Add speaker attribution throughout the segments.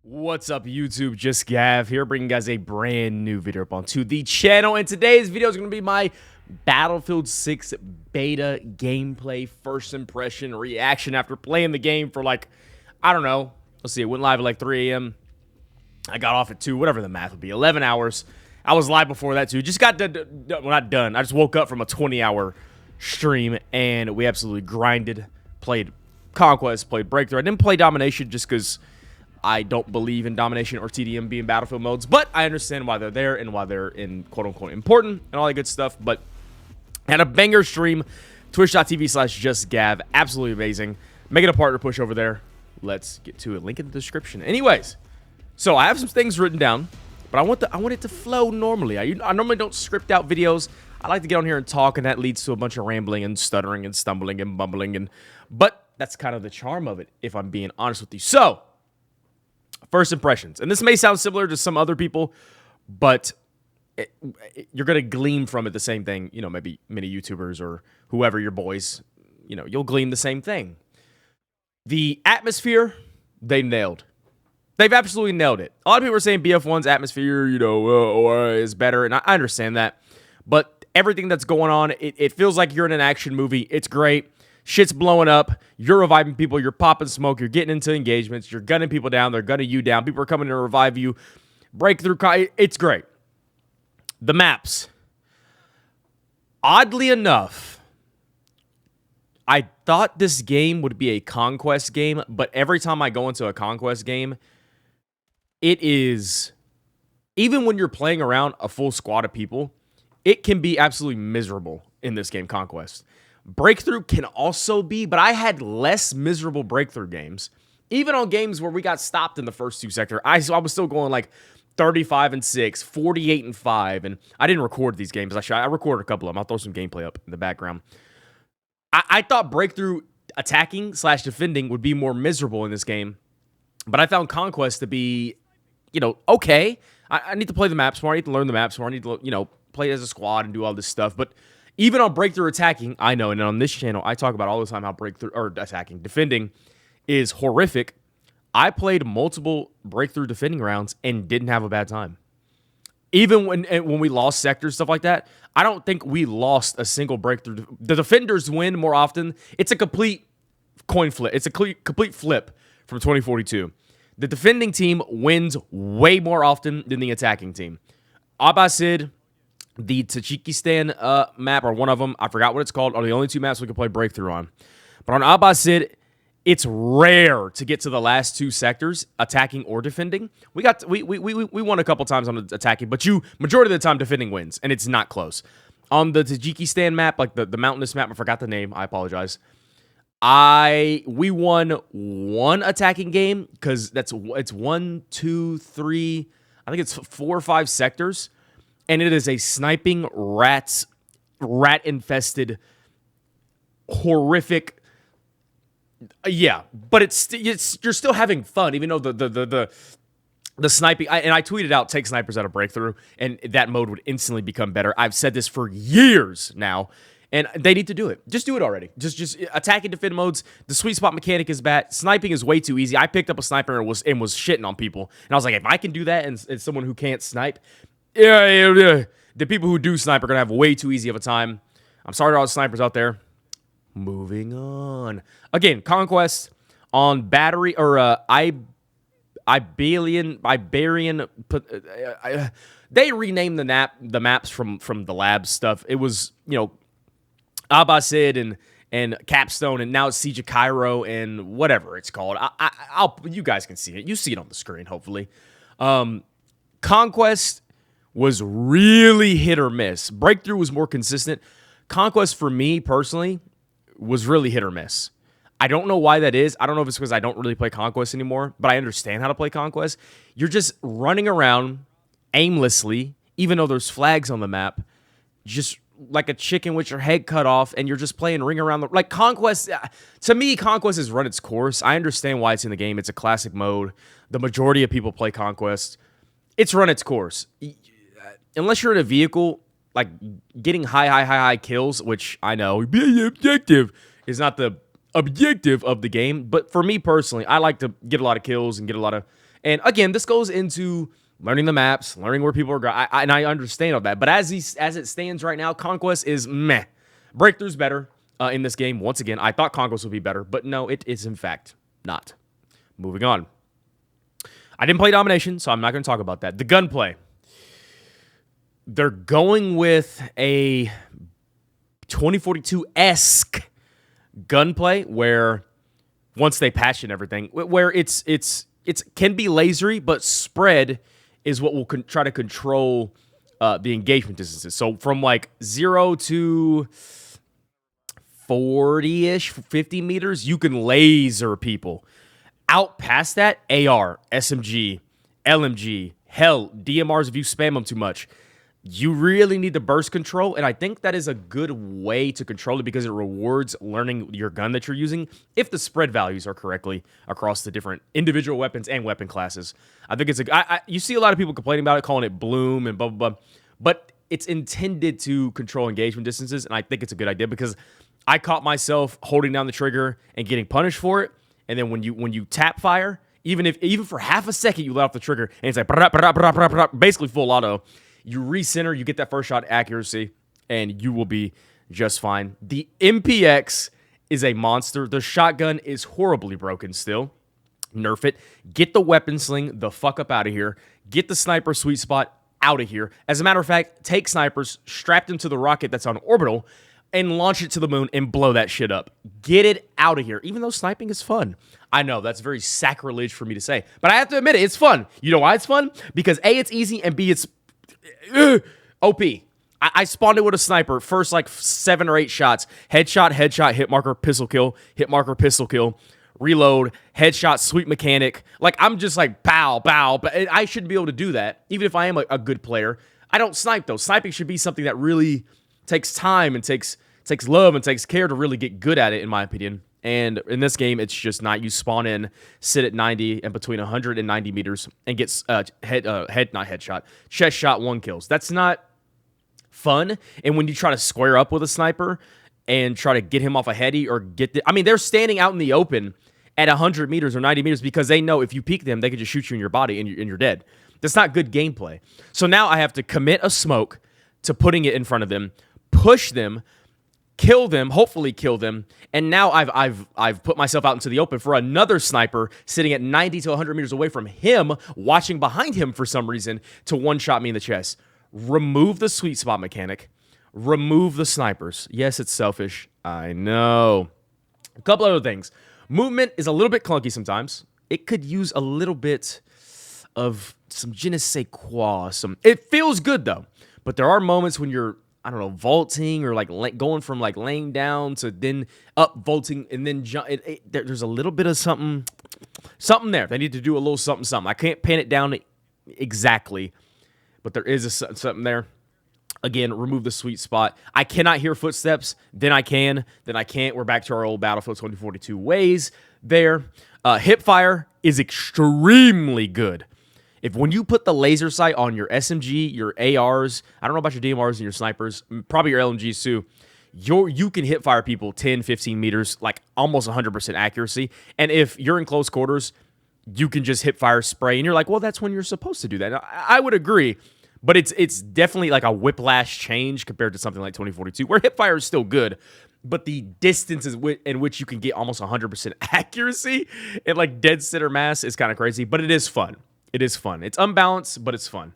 Speaker 1: What's up, YouTube? JustGav here, bringing you guys a brand new video up onto the channel. And today's video is going to be my Battlefield 6 beta gameplay first impression reaction after playing the game for like, I don't know. Let's see, it went live at like 3 a.m. I got off at 2, whatever the math would be, 11 hours. I was live before that too. Just got done, well, not done. I just woke up from a 20-hour stream and we absolutely grinded, played Conquest, played Breakthrough. I didn't play Domination just because I don't believe in Domination or TDM being Battlefield modes, but I understand why they're there and why they're in quote-unquote important and all that good stuff. But had a banger stream, twitch.tv/JustGav, absolutely amazing. Make it a partner push over there. Let's get to it. Link in the description. Anyways, so I have some things written down, but I want it to flow normally. I normally don't script out videos. I like to get on here and talk, and that leads to a bunch of rambling and stuttering and stumbling and bumbling, but that's kind of the charm of it, if I'm being honest with you. So, first impressions. And this may sound similar to some other people, but you're going to glean from it the same thing. You know, maybe many YouTubers or whoever, your boys, you know, you'll glean the same thing. The atmosphere, they nailed. They've absolutely nailed it. A lot of people are saying BF1's atmosphere, you know, is better, and I understand that. But everything that's going on, it feels like you're in an action movie. It's great. Shit's blowing up. You're reviving people. You're popping smoke. You're getting into engagements. You're gunning people down. They're gunning you down. People are coming to revive you. Breakthrough. It's great. The maps. Oddly enough, I thought this game would be a Conquest game, but every time I go into a Conquest game, it is, even when you're playing around a full squad of people, it can be absolutely miserable in this game, Conquest. Breakthrough can also be, but I had less miserable breakthrough games. Even on games where we got stopped in the first 2 sectors, I was still going like 35-6, 48-5, and I didn't record these games. I recorded a couple of them. I'll throw some gameplay up in the background. I thought breakthrough attacking/defending would be more miserable in this game, but I found Conquest to be, you know, okay. I need to play the maps more. I need to learn the maps more. I need to, you know, play as a squad and do all this stuff, but even on breakthrough attacking, I know, and on this channel, I talk about all the time how breakthrough, or attacking, defending is horrific. I played multiple breakthrough defending rounds and didn't have a bad time. Even when we lost sectors, stuff like that, I don't think we lost a single breakthrough. The defenders win more often. It's a complete coin flip. It's a complete flip from 2042. The defending team wins way more often than the attacking team. Abbasid, the Tajikistan map, or one of them, I forgot what it's called, are the only 2 maps we can play breakthrough on. But on Abbasid, it's rare to get to the last 2 sectors, attacking or defending. We won a couple times on attacking, but majority of the time defending wins, and it's not close. On the Tajikistan map, like the mountainous map, I forgot the name, I apologize. We won 1 attacking game because it's 1, 2, 3, I think it's 4 or 5 sectors. And it is a sniping rat-infested, horrific. Yeah, but you're still having fun, even though the sniping. And I tweeted out, take snipers out of breakthrough, and that mode would instantly become better. I've said this for years now, and they need to do it. Just do it already. Just attack and defend modes. The sweet spot mechanic is bad. Sniping is way too easy. I picked up a sniper and was shitting on people, and I was like, if I can do that, and someone who can't snipe. Yeah. The people who do snipe are going to have way too easy of a time. I'm sorry to all the snipers out there. Moving on. Again, Conquest on battery, or Iberian. They renamed the maps from the lab stuff. It was, you know, Abbasid and Capstone, and now it's Siege of Cairo and whatever it's called. You guys can see it. You see it on the screen, hopefully. Conquest was really hit or miss. Breakthrough was more consistent. Conquest, for me personally, was really hit or miss. I don't know why that is. I don't know if it's because I don't really play Conquest anymore, but I understand how to play Conquest. You're just running around aimlessly, even though there's flags on the map, just like a chicken with your head cut off, and you're just playing ring around like Conquest. To me, Conquest has run its course. I understand why it's in the game. It's a classic mode. The majority of people play Conquest. It's run its course. Unless you're in a vehicle, like getting high kills, which I know the objective is not the objective of the game, but for me personally, I like to get a lot of kills and get a lot of And again, this goes into learning the maps, learning where people are going, and I understand all that. But as it stands right now, Conquest is meh. Breakthrough's better in this game. Once again, I thought Conquest would be better, but no, it is in fact not. Moving on. I didn't play Domination, so I'm not going to talk about that. The gunplay. They're going with a 2042-esque gunplay where once they patch and everything, where it's can be lasery, but spread is what will try to control the engagement distances. So from like 0 to 40-ish, 50 meters, you can laser people. Out past that, AR, SMG, LMG, hell, DMRs if you spam them too much. You really need the burst control, and I think that is a good way to control it because it rewards learning your gun that you're using if the spread values are correctly across the different individual weapons and weapon classes. I think it's you see a lot of people complaining about it, calling it bloom and blah, blah, blah, but it's intended to control engagement distances, and I think it's a good idea because I caught myself holding down the trigger and getting punished for it, and then when you tap fire, even for half a second you let off the trigger, and it's like basically full auto, you recenter, you get that first shot accuracy, and you will be just fine. The MPX is a monster. The shotgun is horribly broken still. Nerf it. Get the weapon sling the fuck up out of here. Get the sniper sweet spot out of here. As a matter of fact, take snipers, strap them to the rocket that's on orbital, and launch it to the moon and blow that shit up. Get it out of here. Even though sniping is fun. I know, that's very sacrilege for me to say. But I have to admit it, it's fun. You know why it's fun? Because A, it's easy, and B, it's OP. I spawned it with a sniper. First, like 7 or 8 shots. Headshot, hit marker, pistol kill. Hit marker, pistol kill. Reload, headshot, sweep mechanic. Like, I'm just like, pow, pow. But I shouldn't be able to do that, even if I am a good player. I don't snipe, though. Sniping should be something that really takes time and takes love and takes care to really get good at it, in my opinion. And in this game, it's just not. You spawn in, sit at 90 and between 100 and 90 meters and get not headshot, chest shot, 1 kills. That's not fun. And when you try to square up with a sniper and try to get him off a heady or they're standing out in the open at 100 meters or 90 meters because they know if you peek them, they can just shoot you in your body and you're dead. That's not good gameplay. So now I have to commit a smoke to putting it in front of them, push them, kill them, hopefully kill them, and now I've put myself out into the open for another sniper sitting at 90 to 100 meters away from him, watching behind him for some reason to one-shot me in the chest. Remove the sweet spot mechanic. Remove the snipers. Yes, it's selfish. I know. A couple other things. Movement is a little bit clunky sometimes. It could use a little bit of some je ne sais quoi. It feels good, though. But there are moments when you're, I don't know, vaulting or like going from like laying down to then up vaulting and then jump. There's a little bit of something there. They need to do a little something. I can't pin it down exactly, but there is something there. Again, remove the sweet spot. I cannot hear footsteps. Then I can. Then I can't. We're back to our old Battlefield 2042 ways there. Hip fire is extremely good. When you put the laser sight on your SMG, your ARs, I don't know about your DMRs and your snipers, probably your LMGs too, you can hit fire people 10, 15 meters, like almost 100% accuracy. And if you're in close quarters, you can just hip fire spray. And you're like, well, that's when you're supposed to do that. Now, I would agree, but it's definitely like a whiplash change compared to something like 2042, where hip fire is still good, but the distances in which you can get almost 100% accuracy and like dead center mass is kind of crazy, but it is fun. It is fun. It's unbalanced, but it's fun.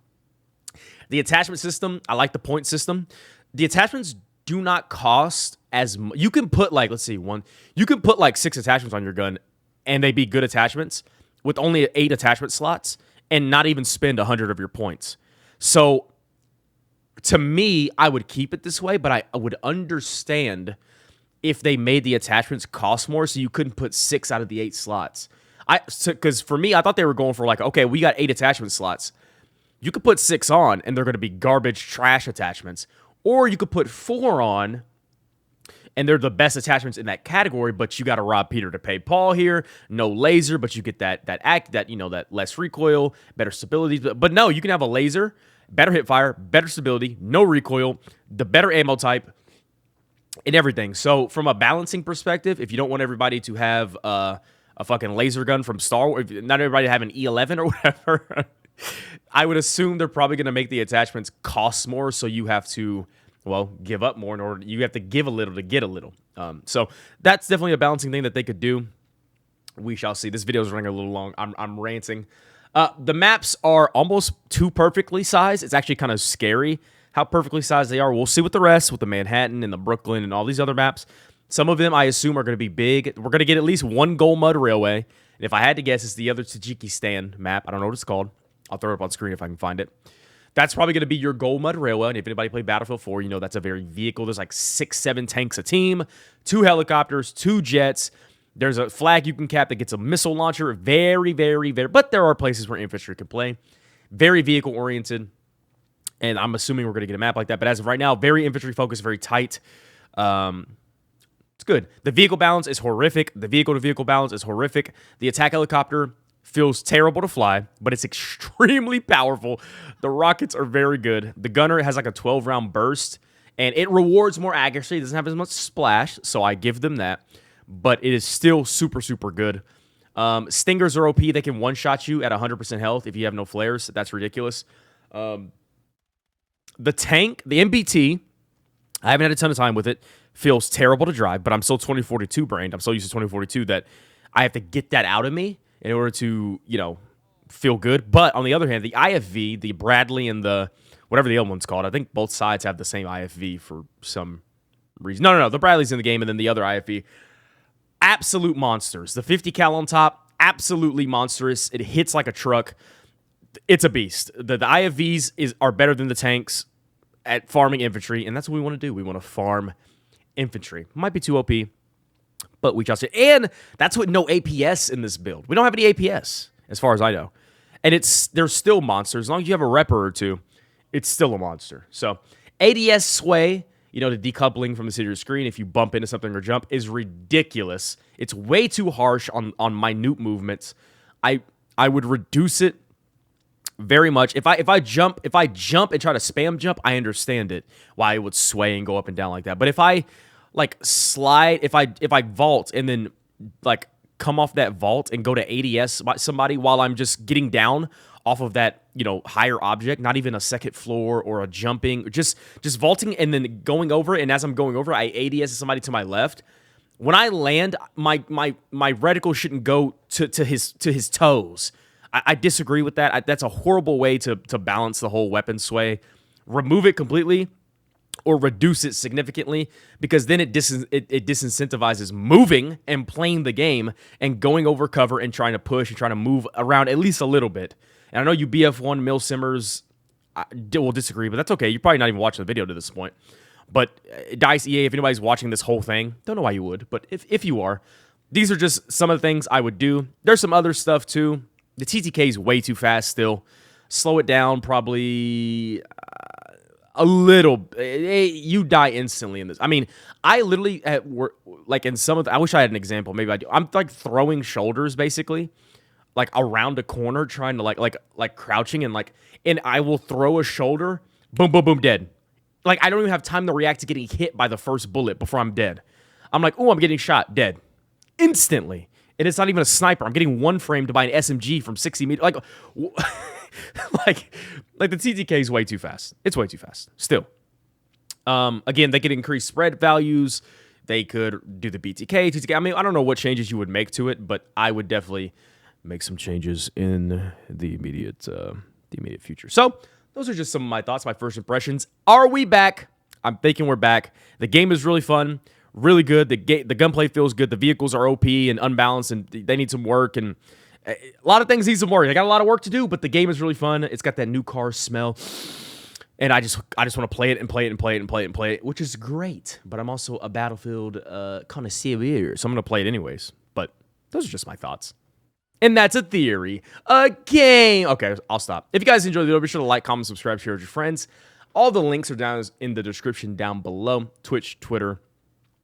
Speaker 1: The attachment system, I like the point system. The attachments do not cost as much. You can put like, you can put like 6 attachments on your gun and they be good attachments with only 8 attachment slots and not even spend 100 of your points. So to me, I would keep it this way, but I would understand if they made the attachments cost more so you couldn't put 6 out of the 8 slots. Because for me, I thought they were going for like, okay, we got 8 attachment slots. You could put 6 on, and they're going to be garbage, trash attachments. Or you could put 4 on, and they're the best attachments in that category, but you got to rob Peter to pay Paul here. No laser, but you get that less recoil, better stability. But no, you can have a laser, better hip fire, better stability, no recoil, the better ammo type, and everything. So from a balancing perspective, if you don't want everybody to have a a fucking laser gun from Star Wars. Not everybody have an E11 or whatever. I would assume they're probably going to make the attachments cost more, so you have to, well, give up more in order. You have to give a little to get a little. So that's definitely a balancing thing that they could do. We shall see. This video is running a little long. I'm ranting. The maps are almost too perfectly sized. It's actually kind of scary how perfectly sized they are. We'll see with the rest, with the Manhattan and the Brooklyn and all these other maps. Some of them, I assume, are going to be big. We're going to get at least one Gold Mud Railway. And if I had to guess, it's the other Tajikistan map. I don't know what it's called. I'll throw it up on screen if I can find it. That's probably going to be your Gold Mud Railway. And if anybody played Battlefield 4, you know that's a very vehicle. There's like 6-7 tanks a team, 2 helicopters, 2 jets. There's a flag you can cap that gets a missile launcher. Very, very, very. But there are places where infantry can play. Very vehicle-oriented. And I'm assuming we're going to get a map like that. But as of right now, very infantry-focused, very tight. It's good. The vehicle balance is horrific. The vehicle-to-vehicle balance is horrific. The attack helicopter feels terrible to fly, but it's extremely powerful. The rockets are very good. The gunner has like a 12-round burst, and it rewards more accuracy. It doesn't have as much splash, so I give them that. But it is still super, super good. Stingers are OP. They can one-shot you at 100% health if you have no flares. That's ridiculous. The tank, the MBT, I haven't had a ton of time with it. Feels terrible to drive, but I'm so 2042 brained. I'm so used to 2042 that I have to get that out of me in order to, you know, feel good. But on the other hand, the IFV, the Bradley and the whatever the other one's called, I think both sides have the same IFV for some reason. No. The Bradley's in the game, and then the other IFV. Absolute monsters. The 50 cal on top, absolutely monstrous. It hits like a truck. It's a beast. The IFVs are better than the tanks at farming infantry, and that's what we want to do. We want to farm infantry. Might be too OP, but we trust it. And that's with no APS in this build. We don't have any APS, as far as I know. And they're still monsters. As long as you have a repper or two, it's still a monster. So ADS sway, you know, the decoupling from the center of your screen if you bump into something or jump is ridiculous. It's way too harsh on minute movements. I would reduce it very much. If I jump and try to spam jump, I understand it. Why it would sway and go up and down like that. But if I like slide, if I vault and then like come off that vault and go to ADS somebody while I'm just getting down off of that, you know, higher object, not even a second floor or a jumping, just vaulting and then going over it. And as I'm going over, I ADS somebody to my left. When I land, my reticle shouldn't go to his toes. I disagree with that. That's a horrible way to balance the whole weapon sway. Remove it completely or reduce it significantly, because then it disincentivizes moving and playing the game and going over cover and trying to push and trying to move around at least a little bit. And I know you BF1 Mill Simmers will disagree, but that's okay. You're probably not even watching the video to this point. But DICE EA, if anybody's watching this whole thing, don't know why you would, but if you are, these are just some of the things I would do. There's some other stuff too. The TTK is way too fast still. Slow it down probably a little. You die instantly in this. I mean, I literally like in some of the, I wish I had an example. Maybe I do. I'm like throwing shoulders basically, like around a corner, trying to like crouching and I will throw a shoulder, boom, boom, boom, dead. Like I don't even have time to react to getting hit by the first bullet before I'm dead. I'm like, oh, I'm getting shot, dead, instantly. And it's not even a sniper. I'm getting one framed by an SMG from 60 meters. Like the TTK is way too fast. It's way too fast. Still. Again, they could increase spread values. They could do the BTK, TTK. I mean, I don't know what changes you would make to it, but I would definitely make some changes in the immediate future. So those are just some of my thoughts, my first impressions. Are we back? I'm thinking we're back. The game is really fun. Really good. The gunplay feels good. The vehicles are OP and unbalanced, and they need some work. And a lot of things need some work. They got a lot of work to do, but the game is really fun. It's got that new car smell, and I just want to play it and play it and play it and play it and play it, which is great. But I'm also a Battlefield connoisseur, so I'm gonna play it anyways. But those are just my thoughts, and that's a theory. A game. Okay, I'll stop. If you guys enjoyed the video, be sure to like, comment, subscribe, share with your friends. All the links are down in the description down below. Twitch, Twitter,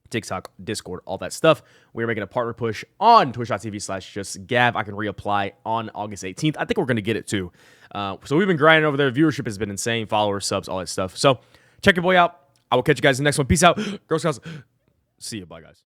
Speaker 1: TikTok, Discord, all that stuff. We're making a partner push on twitch.tv/JustGav. I can reapply on August 18th. I think we're going to get it too. So we've been grinding over there. Viewership has been insane. Followers, subs, all that stuff. So check your boy out. I will catch you guys in the next one. Peace out. Girl Scouts. See you. Bye, guys.